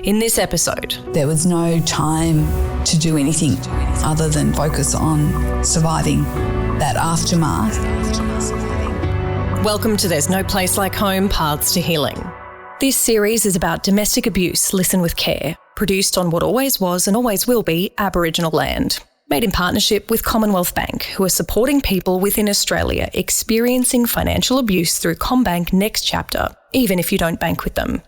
In this episode, there was no time to do anything other than focus on surviving that aftermath. Welcome to There's No Place Like Home, Paths to Healing. This series is about domestic abuse, listen with care, produced on what always was and always will be Aboriginal land. Made in partnership with Commonwealth Bank, who are supporting people within Australia experiencing financial abuse through CommBank Next Chapter, even if you don't bank with them.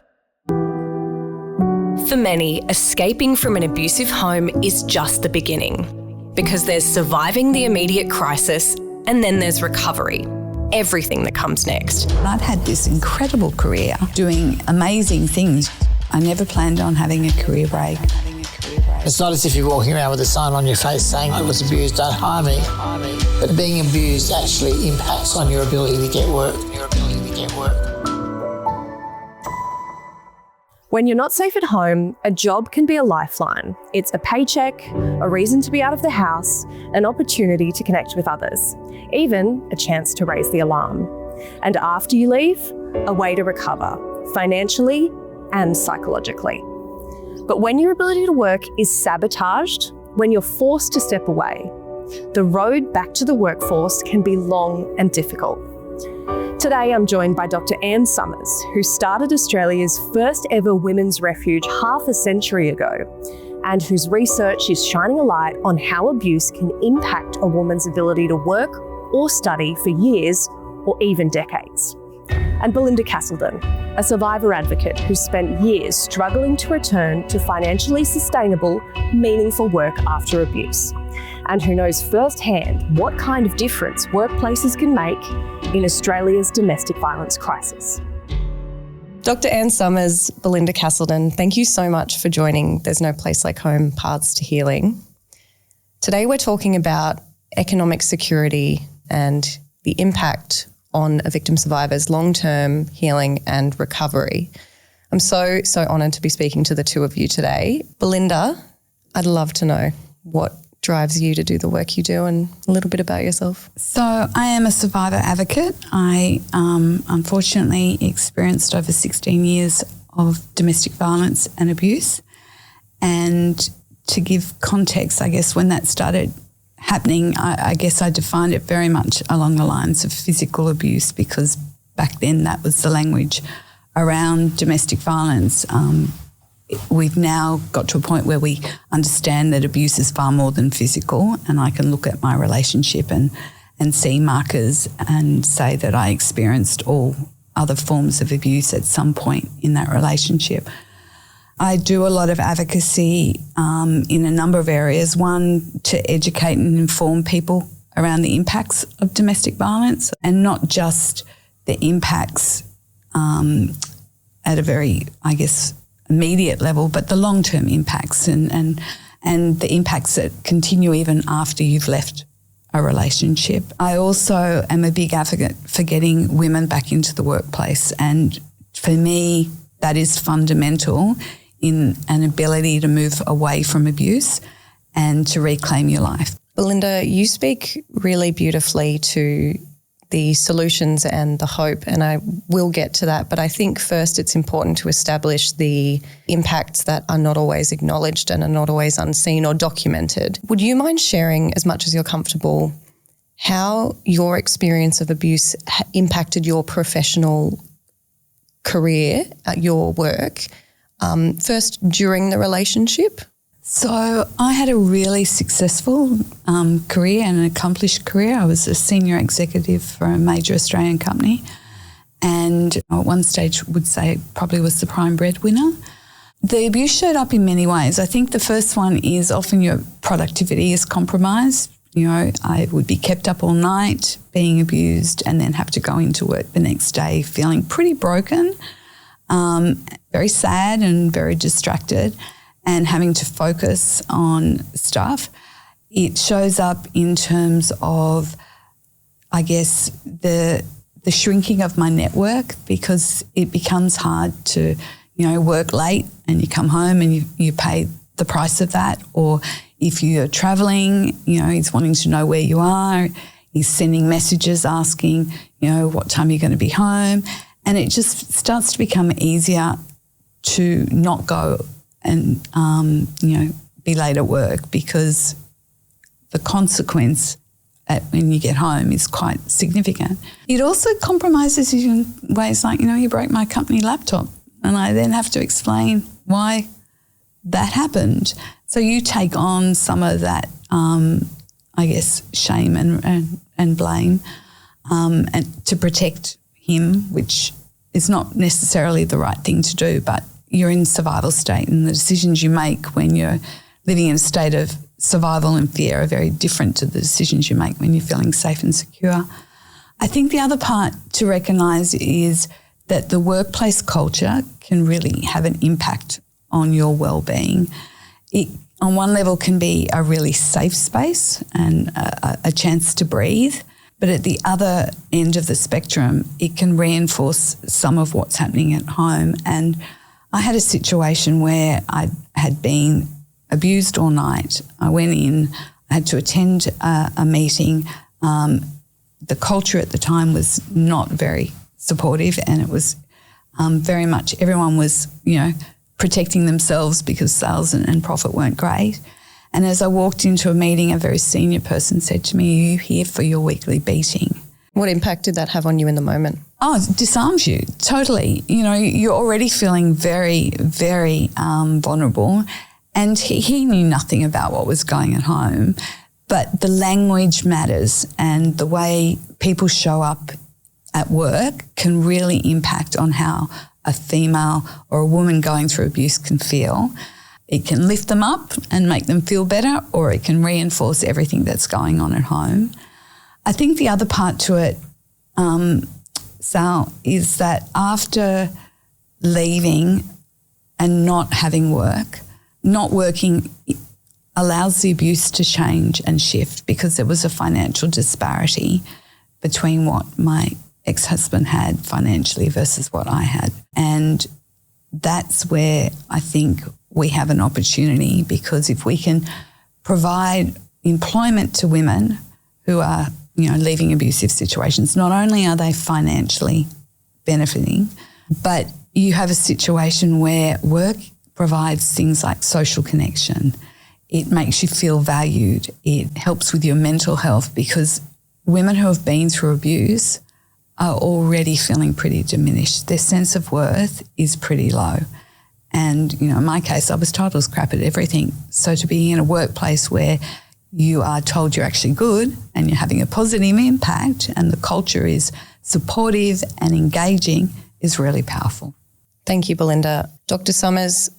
For many, escaping from an abusive home is just the beginning, because there's surviving the immediate crisis and then there's recovery, everything that comes next. I'd had this incredible career doing amazing things. I never planned on having a career break. It's not as if you're walking around with a sign on your face saying, I was abused, don't hire me. But being abused actually impacts on your ability to get work. When you're not safe at home, a job can be a lifeline. It's a paycheck, a reason to be out of the house, an opportunity to connect with others, even a chance to raise the alarm. And after you leave, a way to recover, financially and psychologically. But when your ability to work is sabotaged, when you're forced to step away, the road back to the workforce can be long and difficult. Today, I'm joined by Dr. Anne Summers, who started Australia's first ever women's refuge half a century ago, and whose research is shining a light on how abuse can impact a woman's ability to work or study for years or even decades. And Belinda Casselden, a survivor advocate who spent years struggling to return to financially sustainable, meaningful work after abuse, and who knows firsthand what kind of difference workplaces can make in Australia's domestic violence crisis. Dr. Anne Summers, Belinda Casselden, thank you so much for joining There's No Place Like Home, Paths to Healing. Today we're talking about economic security and the impact on a victim survivor's long-term healing and recovery. I'm so honoured to be speaking to the two of you today. Belinda, I'd love to know what drives you to do the work you do and a little bit about yourself. So I am a survivor advocate. I unfortunately experienced over 16 years of domestic violence and abuse. And to give context, I guess when that started happening, I guess I defined it very much along the lines of physical abuse, because back then that was the language around domestic violence. We've now got to a point where we understand that abuse is far more than physical, and I can look at my relationship and see markers and say that I experienced all other forms of abuse at some point in that relationship. I do a lot of advocacy in a number of areas. One, to educate and inform people around the impacts of domestic violence, and not just the impacts at a very, I guess, immediate level, but the long-term impacts and the impacts that continue even after you've left a relationship. I also am a big advocate for getting women back into the workplace, and for me, that is fundamental in an ability to move away from abuse and to reclaim your life. Belinda, you speak really beautifully to the solutions and the hope, and I will get to that. But I think first it's important to establish the impacts that are not always acknowledged and are not always unseen or documented. Would you mind sharing, as much as you're comfortable, how your experience of abuse impacted your professional career at your work? First, during the relationship? So I had a really successful career and an accomplished career. I was a senior executive for a major Australian company, and at one stage would say probably was the prime breadwinner. The abuse showed up in many ways. I think the first one is often your productivity is compromised. You know, I would be kept up all night being abused and then have to go into work the next day feeling pretty broken, very sad and very distracted, and having to focus on stuff. It shows up in terms of, I guess, the shrinking of my network, because it becomes hard to, work late and you come home and you pay the price of that. Or if you're travelling, he's wanting to know where you are. He's sending messages asking, what time you're going to be home. And it just starts to become easier to not go and be late at work, because the consequence when you get home is quite significant. It also compromises you in ways like, you broke my company laptop, and I then have to explain why that happened. So you take on some of that, shame and blame, and to protect him, which is not necessarily the right thing to do, but you're in survival state, and the decisions you make when you're living in a state of survival and fear are very different to the decisions you make when you're feeling safe and secure. I think the other part to recognise is that the workplace culture can really have an impact on your well-being. It, on one level, can be a really safe space and a chance to breathe, but at the other end of the spectrum, it can reinforce some of what's happening at home. And I had a situation where I had been abused all night. I went in, I had to attend a meeting. The culture at the time was not very supportive, and it was very much everyone was, protecting themselves because sales and profit weren't great. And as I walked into a meeting, a very senior person said to me, "Are you here for your weekly beating?" What impact did that have on you in the moment? Oh, it disarms you totally. You're already feeling very, very vulnerable. And he knew nothing about what was going at home, but the language matters, and the way people show up at work can really impact on how a female or a woman going through abuse can feel. It can lift them up and make them feel better, or it can reinforce everything that's going on at home. I think the other part to it, Sal, is that after leaving and not having work, not working allows the abuse to change and shift, because there was a financial disparity between what my ex-husband had financially versus what I had. And that's where I think we have an opportunity, because if we can provide employment to women who are, leaving abusive situations, not only are they financially benefiting, but you have a situation where work provides things like social connection. It makes you feel valued. It helps with your mental health, because women who have been through abuse are already feeling pretty diminished. Their sense of worth is pretty low. And, in my case, I was told I was crap at everything. So to be in a workplace where you are told you're actually good and you're having a positive impact and the culture is supportive and engaging is really powerful. Thank you, Belinda. Dr. Summers,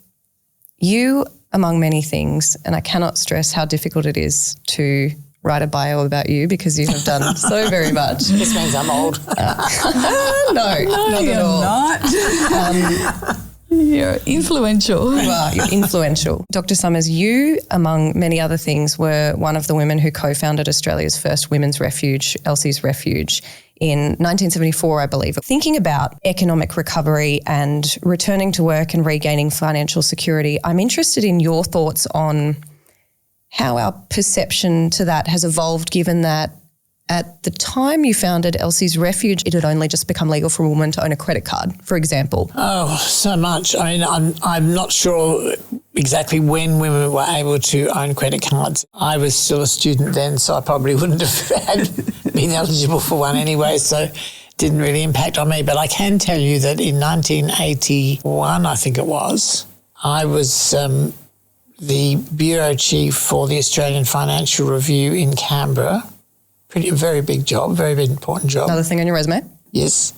you, among many things, and I cannot stress how difficult it is to write a bio about you, because you have done so very much. This means I'm old. No, not you're at all. Not. You're influential. Well, you're influential. Dr. Summers, you, among many other things, were one of the women who co-founded Australia's first women's refuge, Elsie's Refuge, in 1974, I believe. Thinking about economic recovery and returning to work and regaining financial security, I'm interested in your thoughts on how our perception to that has evolved, given that at the time you founded Elsie's Refuge, it had only just become legal for a woman to own a credit card, for example. Oh, so much. I mean, I'm not sure exactly when women were able to own credit cards. I was still a student then, so I probably wouldn't have been eligible for one anyway, so it didn't really impact on me. But I can tell you that in 1981, I think it was, I was the bureau chief for the Australian Financial Review in Canberra. Very big job, very big important job. Another thing on your resume? Yes.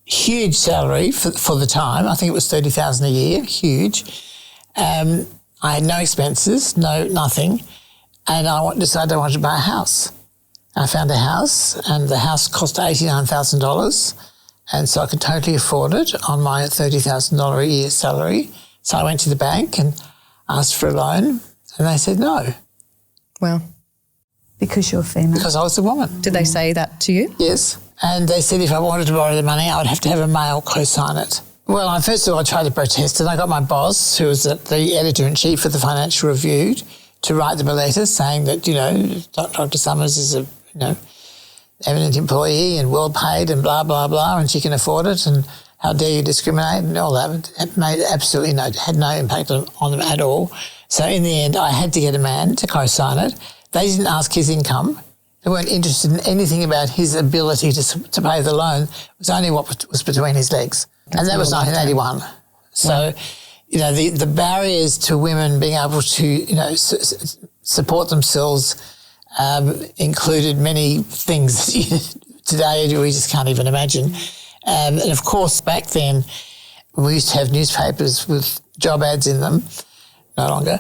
Huge salary for the time. I think it was $30,000 a year, huge. I had no expenses, nothing. And I decided I wanted to buy a house. I found a house, and the house cost $89,000. And so I could totally afford it on my $30,000 a year salary. So I went to the bank and asked for a loan, and they said no. Well, Because you're female. Because I was a woman. did they say that to you? Yes. And they said if I wanted to borrow the money, I would have to have a male co-sign it. Well, first of all, I tried to protest, and I got my boss, who was the editor-in-chief of the Financial Review, to write them a letter saying that, Dr. Summers is a, eminent employee and well paid and blah, blah, blah, and she can afford it. And how dare you discriminate and all that. It made absolutely had no impact on them at all. So in the end, I had to get a man to co-sign it. They didn't ask his income. They weren't interested in anything about his ability to pay the loan. It was only what was between his legs. And that was 1981. So, the barriers to women being able to, support themselves included many things today we just can't even imagine. And of course, back then, we used to have newspapers with job ads in them. No longer.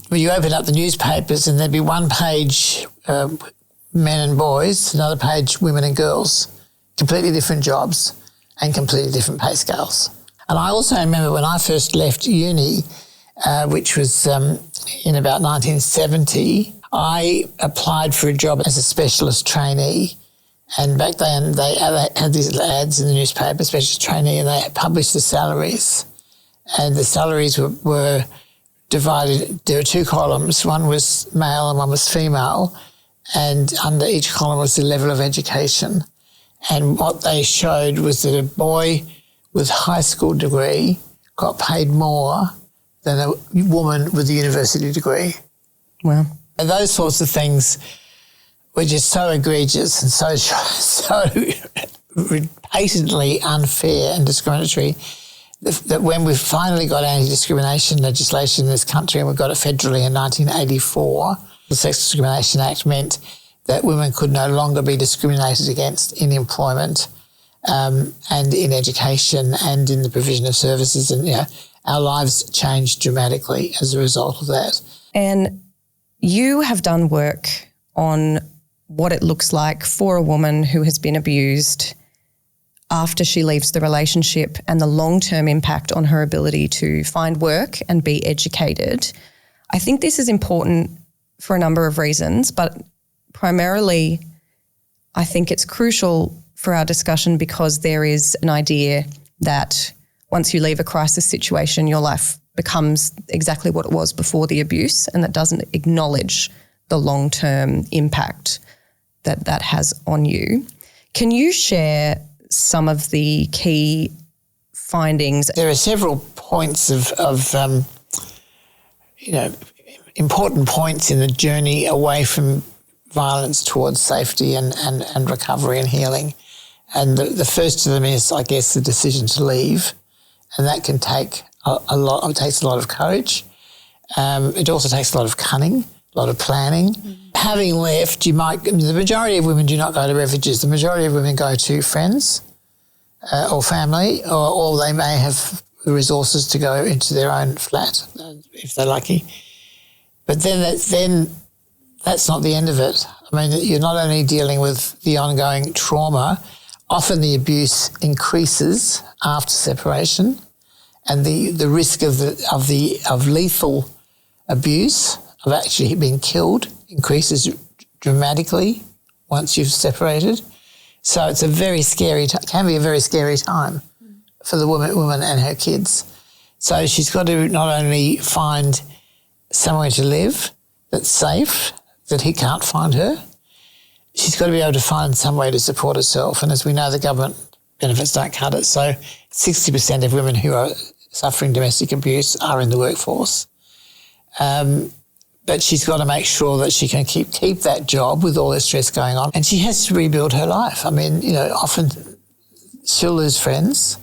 When you open up the newspapers and there'd be one page men and boys, another page women and girls, completely different jobs and completely different pay scales. And I also remember when I first left uni, which was in about 1970, I applied for a job as a specialist trainee. And back then they had these ads in the newspaper, specialist trainee, and they published the salaries. And the salaries were divided. There were two columns. One was male and one was female, and under each column was the level of education. And what they showed was that a boy with high school degree got paid more than a woman with a university degree. Wow. And those sorts of things were just so egregious and so patently unfair and discriminatory that when we finally got anti-discrimination legislation in this country, and we got it federally in 1984, the Sex Discrimination Act meant that women could no longer be discriminated against in employment and in education and in the provision of services. And, our lives changed dramatically as a result of that. And you have done work on what it looks like for a woman who has been abused after she leaves the relationship and the long-term impact on her ability to find work and be educated. I think this is important for a number of reasons, but primarily I think it's crucial for our discussion because there is an idea that once you leave a crisis situation, your life becomes exactly what it was before the abuse, and that doesn't acknowledge the long-term impact that has on you. Can you share some of the key findings? There are several points of important points in the journey away from violence towards safety and recovery and healing. And the first of them is, I guess, the decision to leave. And that can take a lot. It takes a lot of courage. It also takes a lot of cunning, a lot of planning. Having left, the majority of women do not go to refuges. The majority of women go to friends or family, or they may have the resources to go into their own flat if they're lucky. But then that's not the end of it. I mean, you're not only dealing with the ongoing trauma, often the abuse increases after separation, and the risk of lethal abuse, of actually being killed, increases dramatically once you've separated. So it's can be a very scary time for the woman and her kids. So she's got to not only find somewhere to live that's safe, that he can't find her, she's got to be able to find some way to support herself. And as we know, the government benefits don't cut it. So 60% of women who are suffering domestic abuse are in the workforce. But she's got to make sure that she can keep that job with all the stress going on. And she has to rebuild her life. I mean, often she'll lose friends.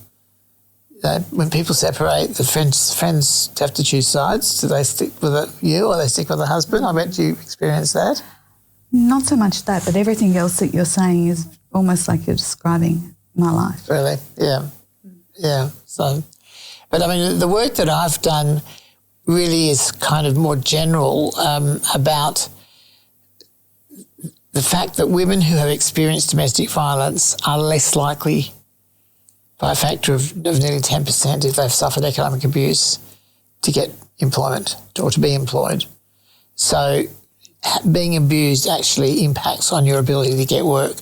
When people separate, the friends have to choose sides. Do they stick with you or they stick with the husband? I bet you experienced that. Not so much that, but everything else that you're saying is almost like you're describing my life. Really? Yeah. Yeah. So, but I mean, the work that I've done really is kind of more general about the fact that women who have experienced domestic violence are less likely, by a factor of nearly 10%, if they've suffered economic abuse, to get employment or to be employed. So being abused actually impacts on your ability to get work.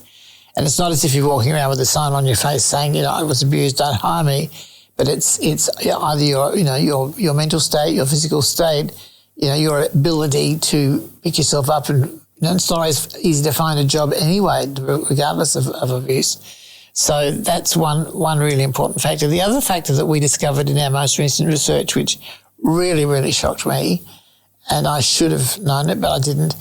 And it's not as if you're walking around with a sign on your face saying, I was abused, don't hire me. But it's either your mental state, your physical state, your ability to pick yourself up, and it's not always easy to find a job anyway, regardless of abuse. So that's one really important factor. The other factor that we discovered in our most recent research, which really, really shocked me, and I should have known it, but I didn't,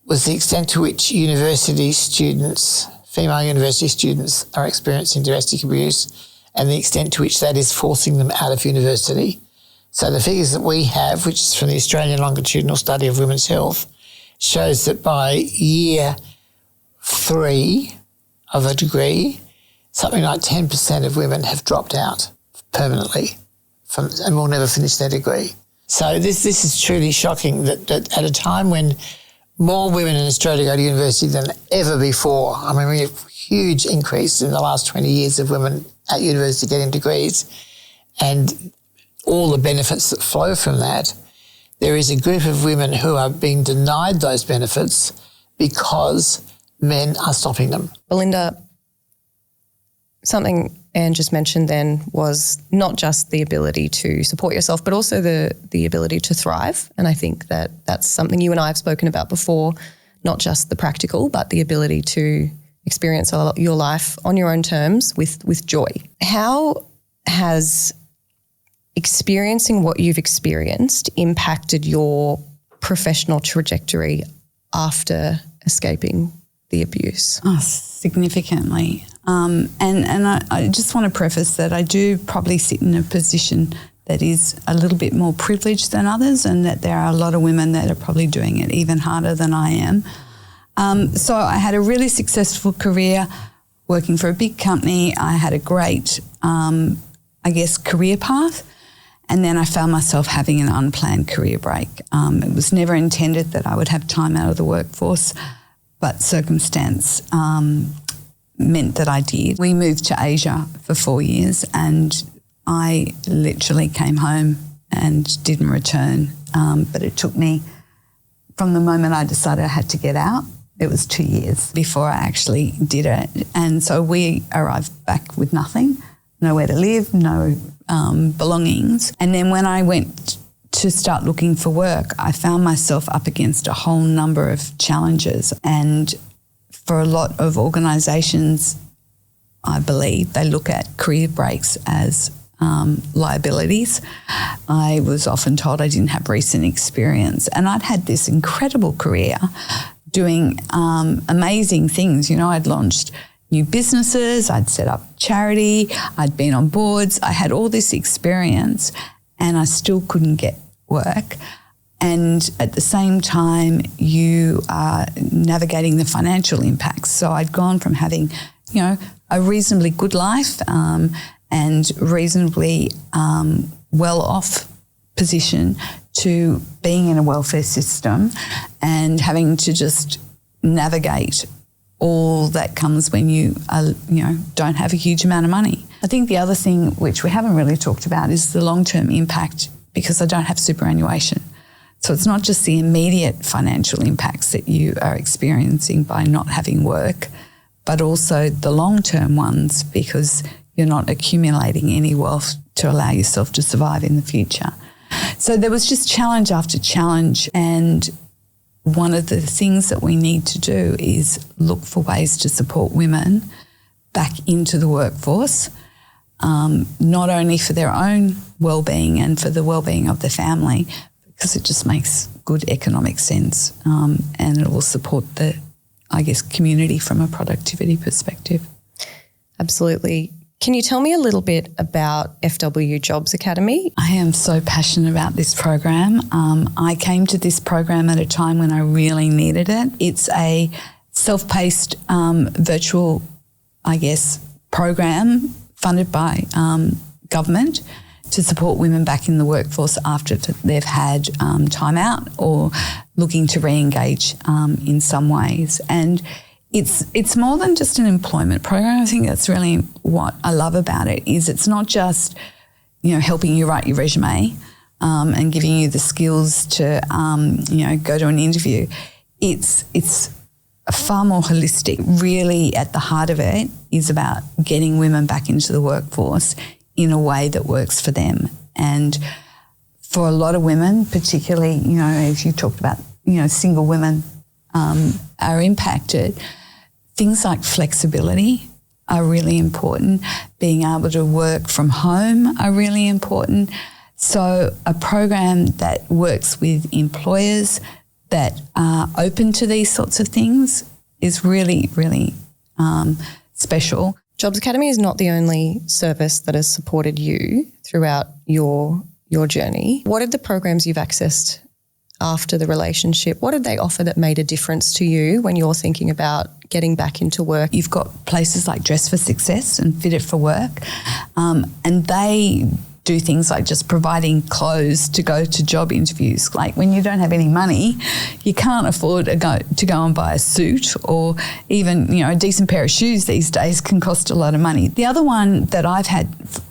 was the extent to which university students, female university students, are experiencing domestic abuse and the extent to which that is forcing them out of university. So the figures that we have, which is from the Australian Longitudinal Study of Women's Health, shows that by year 3 of a degree, something like 10% of women have dropped out permanently and will never finish their degree. So this is truly shocking that at a time when more women in Australia go to university than ever before. I mean, we have a huge increase in the last 20 years of women at university getting degrees and all the benefits that flow from that. There is a group of women who are being denied those benefits because men are stopping them. Belinda, something Anne just mentioned then was not just the ability to support yourself, but also the ability to thrive. And I think that that's something you and I have spoken about before, not just the practical, but the ability to experience your life on your own terms with joy. How has experiencing what you've experienced impacted your professional trajectory after escaping the abuse? Oh, significantly. And I just want to preface that I do probably sit in a position that is a little bit more privileged than others, and that there are a lot of women that are probably doing it even harder than I am. So I had a really successful career working for a big company. I had a great, career path. And then I found myself having an unplanned career break. It was never intended that I would have time out of the workforce, but circumstance meant that I did. We moved to Asia for 4 years and I literally came home and didn't return. But it took me, from the moment I decided I had to get out, it was 2 years before I actually did it. And so we arrived back with nothing, nowhere to live, no belongings. And then when I went to start looking for work, I found myself up against a whole number of challenges. And for a lot of organisations, I believe, they look at career breaks as liabilities. I was often told I didn't have recent experience. And I'd had this incredible career doing amazing things. You know, I'd launched new businesses, I'd set up charity, I'd been on boards, I had all this experience and I still couldn't get work. And at the same time, you are navigating the financial impacts. So I'd gone from having, you know, a reasonably good life and reasonably well-off position to being in a welfare system and having to just navigate all that comes when you don't have a huge amount of money. I think the other thing which we haven't really talked about is the long-term impact, because I don't have superannuation. So it's not just the immediate financial impacts that you are experiencing by not having work, but also the long-term ones, because you're not accumulating any wealth to allow yourself to survive in the future. So there was just challenge after challenge, and one of the things that we need to do is look for ways to support women back into the workforce, not only for their own well-being and for the well-being of the family, because it just makes good economic sense, and it will support the, community from a productivity perspective. Absolutely. Can you tell me a little bit about FW Jobs Academy? I am so passionate about this program. I came to this program at a time when I really needed it. It's a self-paced virtual, program funded by government to support women back in the workforce after they've had time out or looking to re-engage in some ways. And it's more than just an employment program. I think that's really what I love about it, is it's not just, helping you write your resume and giving you the skills to, go to an interview. It's far more holistic. Really, at the heart of it is about getting women back into the workforce in a way that works for them. And for a lot of women, particularly, as you talked about, single women are impacted. Things like flexibility are really important. Being able to work from home are really important. So a program that works with employers that are open to these sorts of things is really, really special. Jobs Academy is not the only service that has supported you throughout your journey. What are the programs you've accessed after the relationship? What did they offer that made a difference to you when you're thinking about getting back into work? You've got places like Dress for Success and Fit It for Work, and they do things like just providing clothes to go to job interviews. Like when you don't have any money, you can't afford to go and buy a suit, or even, a decent pair of shoes these days can cost a lot of money. The other one that I've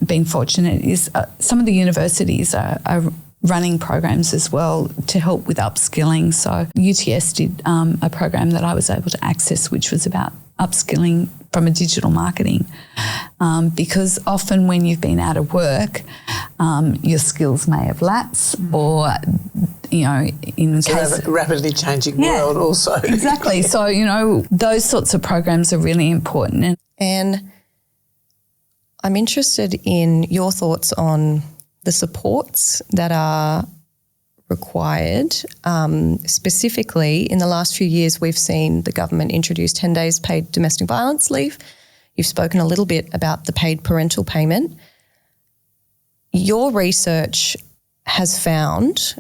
been fortunate is some of the universities are running programs as well to help with upskilling. So UTS did a program that I was able to access, which was about upskilling from a digital marketing, because often when you've been out of work, your skills may have lapsed, or in case a rapidly changing world also. Exactly. So those sorts of programs are really important. And I'm interested in your thoughts on the supports that are required. Specifically, in the last few years, we've seen the government introduce 10 days paid domestic violence leave. You've spoken a little bit about the paid parental payment. Your research has found,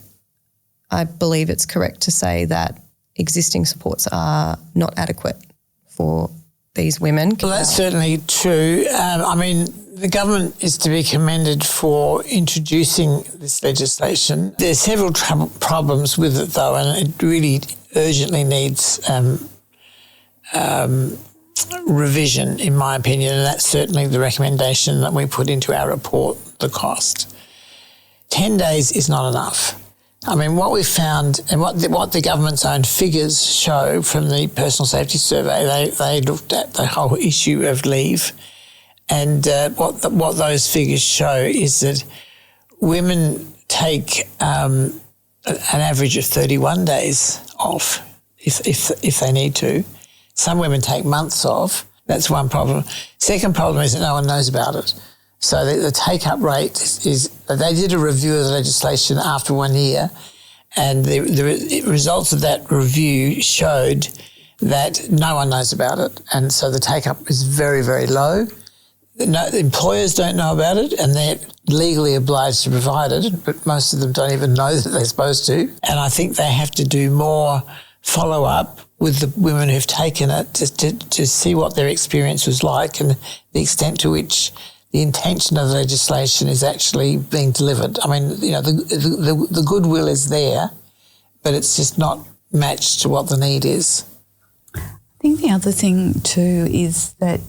I believe it's correct to say, that existing supports are not adequate for these women. Well, that's certainly true. The government is to be commended for introducing this legislation. There's several problems with it, though, and it really urgently needs revision, in my opinion, and that's certainly the recommendation that we put into our report, the cost. 10 days is not enough. What we found, and what the government's own figures show from the personal safety survey, they looked at the whole issue of leave, and what those figures show is that women take an average of 31 days off if they need to. Some women take months off. That's one problem. Second problem is that no one knows about it. So the take-up rate is they did a review of the legislation after 1 year, and the results of that review showed that no one knows about it, and so the take-up is very, very low. Employers don't know about it, and they're legally obliged to provide it, but most of them don't even know that they're supposed to. And I think they have to do more follow-up with the women who've taken it to see what their experience was like and the extent to which the intention of the legislation is actually being delivered. The goodwill is there, but it's just not matched to what the need is. I think the other thing too is that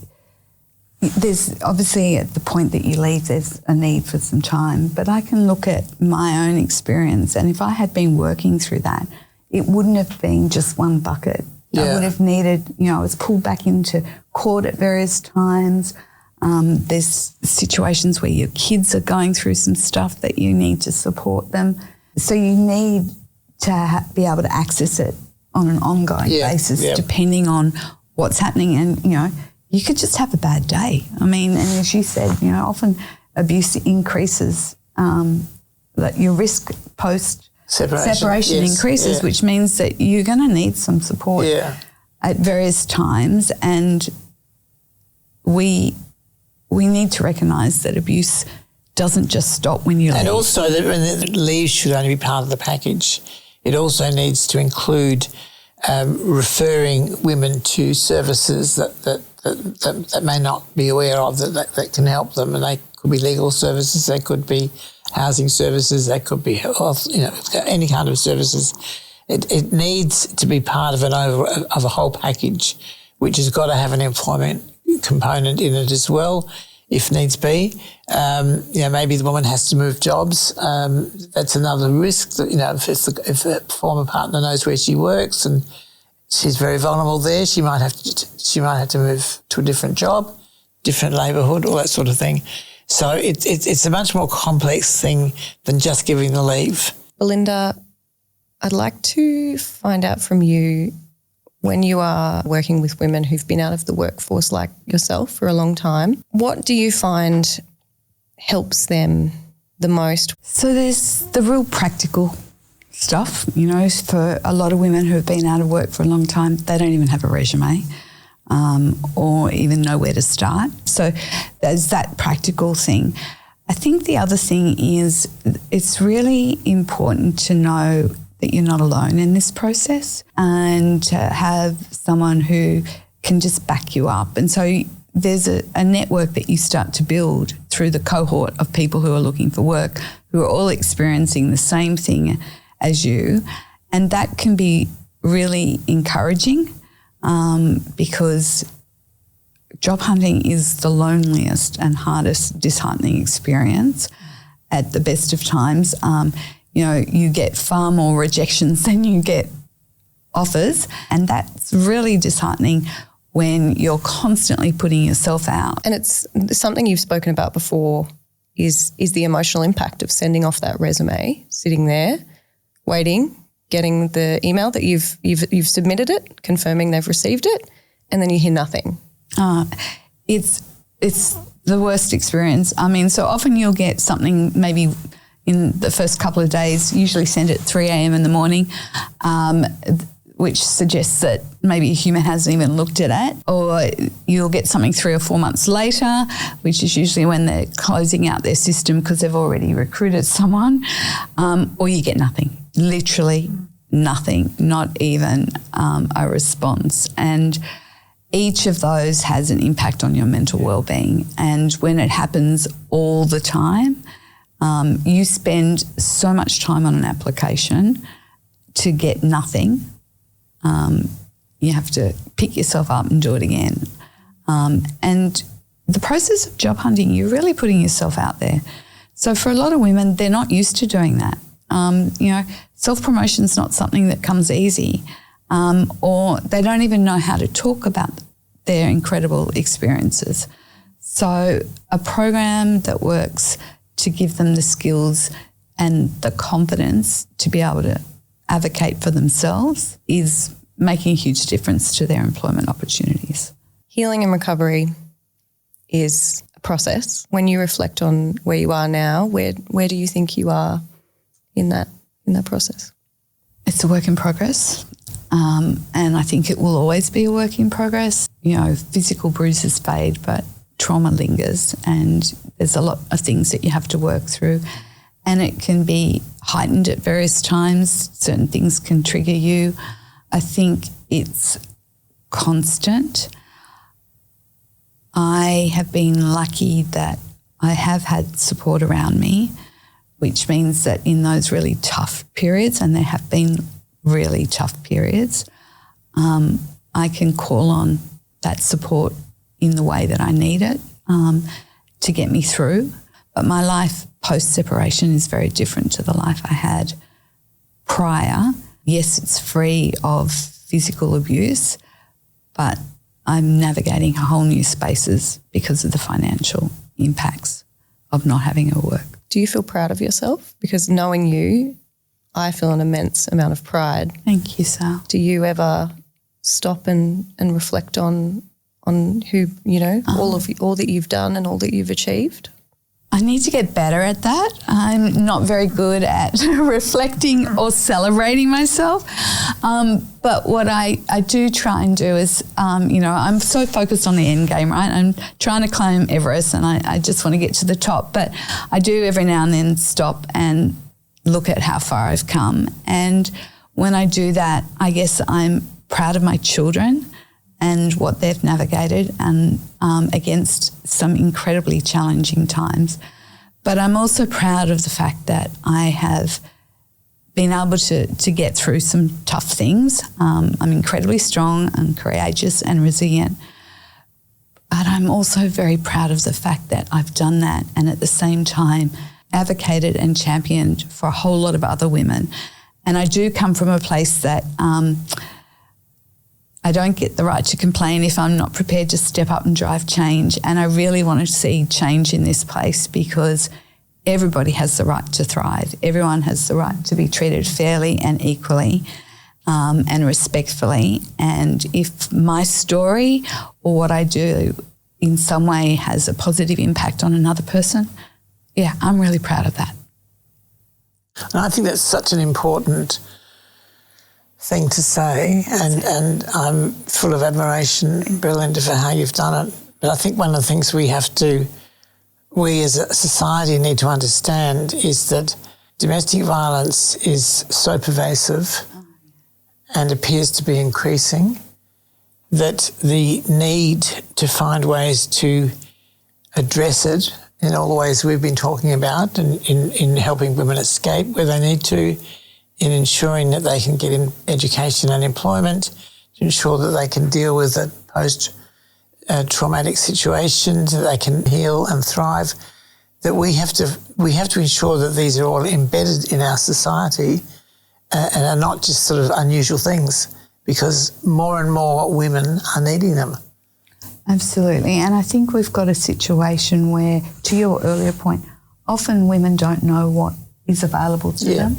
there's obviously at the point that you leave, there's a need for some time, but I can look at my own experience, and if I had been working through that, it wouldn't have been just one bucket. Yeah. I would have needed, I was pulled back into court at various times. There's situations where your kids are going through some stuff that you need to support them. So you need to be able to access it on an ongoing basis, depending on what's happening. And, you could just have a bad day. And as you said, often abuse increases, that your risk post-separation increases, which means that you're going to need some support at various times. And we need to recognise that abuse doesn't just stop when you leave. And also that leave should only be part of the package. It also needs to include referring women to services that may not be aware of that can help them, and they could be legal services, they could be housing services, they could be health, any kind of services. It needs to be part of a whole package, which has got to have an employment component in it as well, if needs be. Maybe the woman has to move jobs. That's another risk. That, if a former partner knows where she works and she's very vulnerable there, she might have to move to a different job, different neighbourhood, all that sort of thing. So it's a much more complex thing than just giving the leave. Belinda, I'd like to find out from you When you are working with women who've been out of the workforce like yourself for a long time, what do you find helps them the most? So there's the real practical stuff, for a lot of women who have been out of work for a long time, they don't even have a resume or even know where to start. So there's that practical thing. I think the other thing is it's really important to know that you're not alone in this process and to have someone who can just back you up. And so there's a network that you start to build through the cohort of people who are looking for work, who are all experiencing the same thing as you. And that can be really encouraging because job hunting is the loneliest and hardest, disheartening experience at the best of times. You get far more rejections than you get offers, and that's really disheartening when you're constantly putting yourself out. And it's something you've spoken about before is the emotional impact of sending off that resume, sitting there, waiting, getting the email that you've submitted it, confirming they've received it, and then you hear nothing. It's the worst experience. I mean, so often you'll get something maybe in the first couple of days, usually sent at 3 a.m. in the morning, which suggests that maybe a human hasn't even looked at it, or you'll get something 3 or 4 months later, which is usually when they're closing out their system because they've already recruited someone, or you get nothing, literally nothing, not even a response. And each of those has an impact on your mental well-being. And when it happens all the time, you spend so much time on an application to get nothing. You have to pick yourself up and do it again. And the process of job hunting, you're really putting yourself out there. So for a lot of women, they're not used to doing that. Self-promotion is not something that comes easy, or they don't even know how to talk about their incredible experiences. So a program that works to give them the skills and the confidence to be able to advocate for themselves is making a huge difference to their employment opportunities. Healing and recovery is a process. When you reflect on where you are now, where do you think you are in that process? It's a work in progress, and I think it will always be a work in progress. Physical bruises fade, but trauma lingers, and there's a lot of things that you have to work through, and it can be heightened at various times. Certain things can trigger you. I think it's constant. I have been lucky that I have had support around me, which means that in those really tough periods, and there have been really tough periods, I can call on that support in the way that I need it to get me through. But my life post-separation is very different to the life I had prior. Yes, it's free of physical abuse, but I'm navigating whole new spaces because of the financial impacts of not having a work. Do you feel proud of yourself? Because knowing you, I feel an immense amount of pride. Thank you, Sal. Do you ever stop and reflect on who, all that you've done and all that you've achieved? I need to get better at that. I'm not very good at reflecting or celebrating myself. But what I do try and do is, I'm so focused on the end game, right? I'm trying to climb Everest and I just want to get to the top. But I do every now and then stop and look at how far I've come. And when I do that, I guess I'm proud of my children and what they've navigated and against some incredibly challenging times. But I'm also proud of the fact that I have been able to get through some tough things. I'm incredibly strong and courageous and resilient. But I'm also very proud of the fact that I've done that and at the same time advocated and championed for a whole lot of other women. And I do come from a place that I don't get the right to complain if I'm not prepared to step up and drive change. And I really want to see change in this place because everybody has the right to thrive. Everyone has the right to be treated fairly and equally. and respectfully. And if my story or what I do in some way has a positive impact on another person, yeah, I'm really proud of that. And I think that's such an important thing to say, and I'm full of admiration, Belinda, for how you've done it. But I think one of the things we as a society need to understand is that domestic violence is so pervasive and appears to be increasing that the need to find ways to address it in all the ways we've been talking about, and in helping women escape where they need to, in ensuring that they can get in education and employment, to ensure that they can deal with the post-traumatic situations, that they can heal and thrive, that we have to ensure that these are all embedded in our society and are not just sort of unusual things, because more and more women are needing them. Absolutely. And I think we've got a situation where, to your earlier point, often women don't know what is available to them.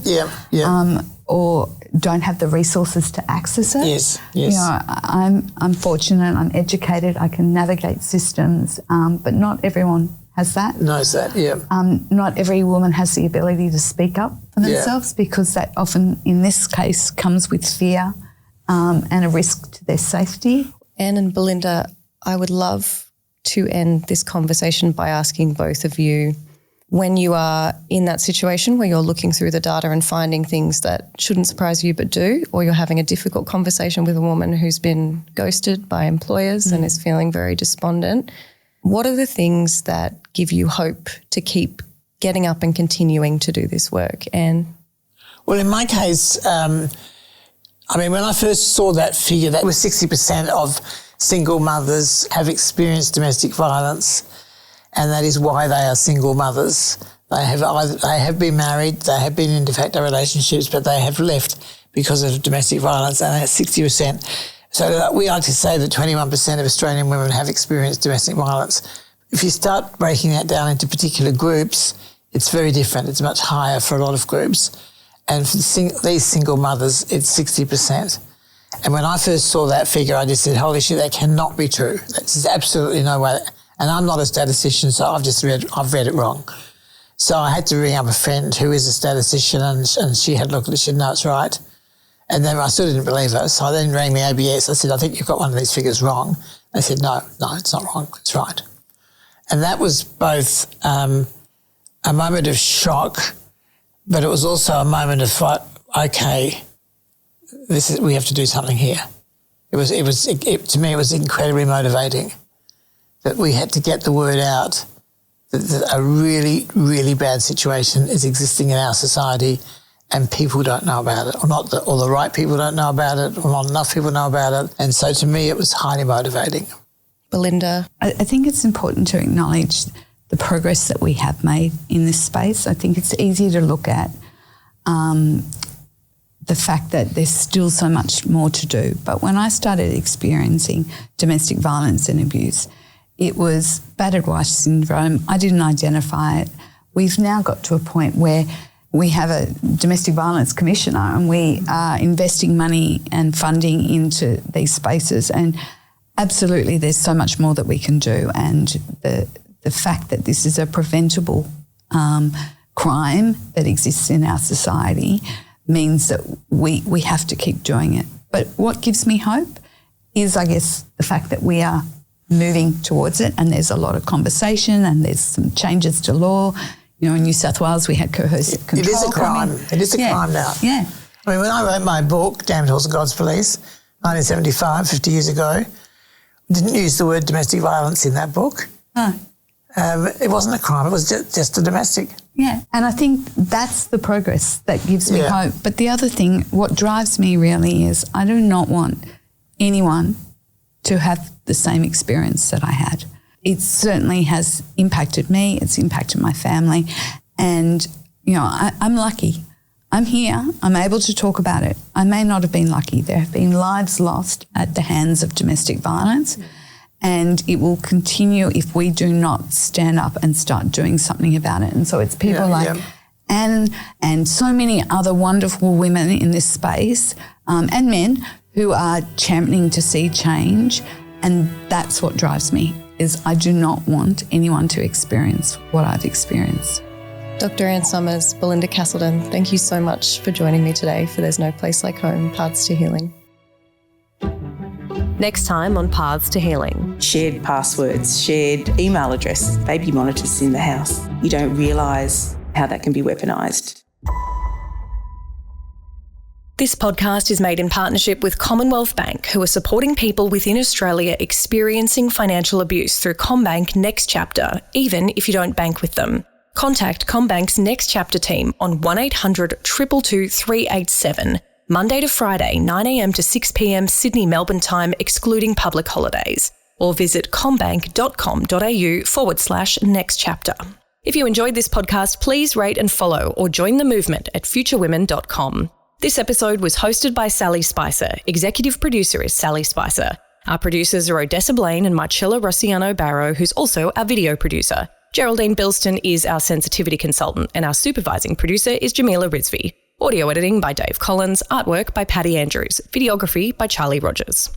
Or don't have the resources to access it. Yes. You know, I'm fortunate, I'm educated, I can navigate systems, but not everyone has that. Knows that, yeah. Not every woman has the ability to speak up for themselves, because that often, in this case, comes with fear and a risk to their safety. Anne and Belinda, I would love to end this conversation by asking both of you, when you are in that situation where you're looking through the data and finding things that shouldn't surprise you but do, or you're having a difficult conversation with a woman who's been ghosted by employers and is feeling very despondent, what are the things that give you hope to keep getting up and continuing to do this work? And well, in my case, when I first saw that figure, that was 60% of single mothers have experienced domestic violence, and that is why they are single mothers. They have been married, they have been in de facto relationships, but they have left because of domestic violence, and that's 60%. So we like to say that 21% of Australian women have experienced domestic violence. If you start breaking that down into particular groups, it's very different. It's much higher for a lot of groups. And for these single mothers, it's 60%. And when I first saw that figure, I just said, holy shit, that cannot be true. There's absolutely no way. And I'm not a statistician, so I've read it wrong. So I had to ring up a friend who is a statistician, and she had looked at it, she said, no, it's right. And then I still didn't believe her, so I then rang the ABS. I said, I think you've got one of these figures wrong. They said, no, it's not wrong, it's right. And that was both a moment of shock, but it was also a moment of, okay, we have to do something here. To me, it was incredibly motivating that we had to get the word out that a really, really bad situation is existing in our society, and people don't know about it, or the right people don't know about it, or not enough people know about it. And so to me, it was highly motivating. Belinda? I think it's important to acknowledge the progress that we have made in this space. I think it's easy to look at the fact that there's still so much more to do. But when I started experiencing domestic violence and abuse, it was battered wife syndrome. I didn't identify it. We've now got to a point where we have a domestic violence commissioner, and we are investing money and funding into these spaces. And absolutely, there's so much more that we can do. And the fact that this is a preventable crime that exists in our society means that we have to keep doing it. But what gives me hope is, I guess, the fact that we are moving towards it, and there's a lot of conversation, and there's some changes to law. You know, in New South Wales, we had coercive control. It is a crime. It is a crime now. Yeah. I mean, when I wrote my book, Damned Horse and God's Police, 1975, 50 years ago, didn't use the word domestic violence in that book. No. It wasn't a crime. It was just a domestic. Yeah, and I think that's the progress that gives me hope. But the other thing, what drives me really is I do not want anyone to have the same experience that I had. It certainly has impacted me. It's impacted my family. And, you know, I'm lucky. I'm here. I'm able to talk about it. I may not have been lucky. There have been lives lost at the hands of domestic violence, and it will continue if we do not stand up and start doing something about it. And so it's people like and so many other wonderful women in this space and men who are championing to see change. And that's what drives me, is I do not want anyone to experience what I've experienced. Dr. Anne Summers, Belinda Casselden, thank you so much for joining me today for There's No Place Like Home, Paths to Healing. Next time on Paths to Healing. Shared passwords, shared email addresses, baby monitors in the house. You don't realise how that can be weaponised. This podcast is made in partnership with Commonwealth Bank, who are supporting people within Australia experiencing financial abuse through CommBank Next Chapter, even if you don't bank with them. Contact CommBank's Next Chapter team on 1800 222 387, Monday to Friday, 9 a.m. to 6 p.m. Sydney, Melbourne time, excluding public holidays, or visit commbank.com.au/Next Chapter. If you enjoyed this podcast, please rate and follow or join the movement at futurewomen.com. This episode was hosted by Sally Spicer. Executive producer is Sally Spicer. Our producers are Odessa Blaine and Marcella Rossiano Barrow, who's also our video producer. Geraldine Bilston is our sensitivity consultant, and our supervising producer is Jamila Rizvi. Audio editing by Dave Collins, artwork by Patty Andrews, videography by Charlie Rogers.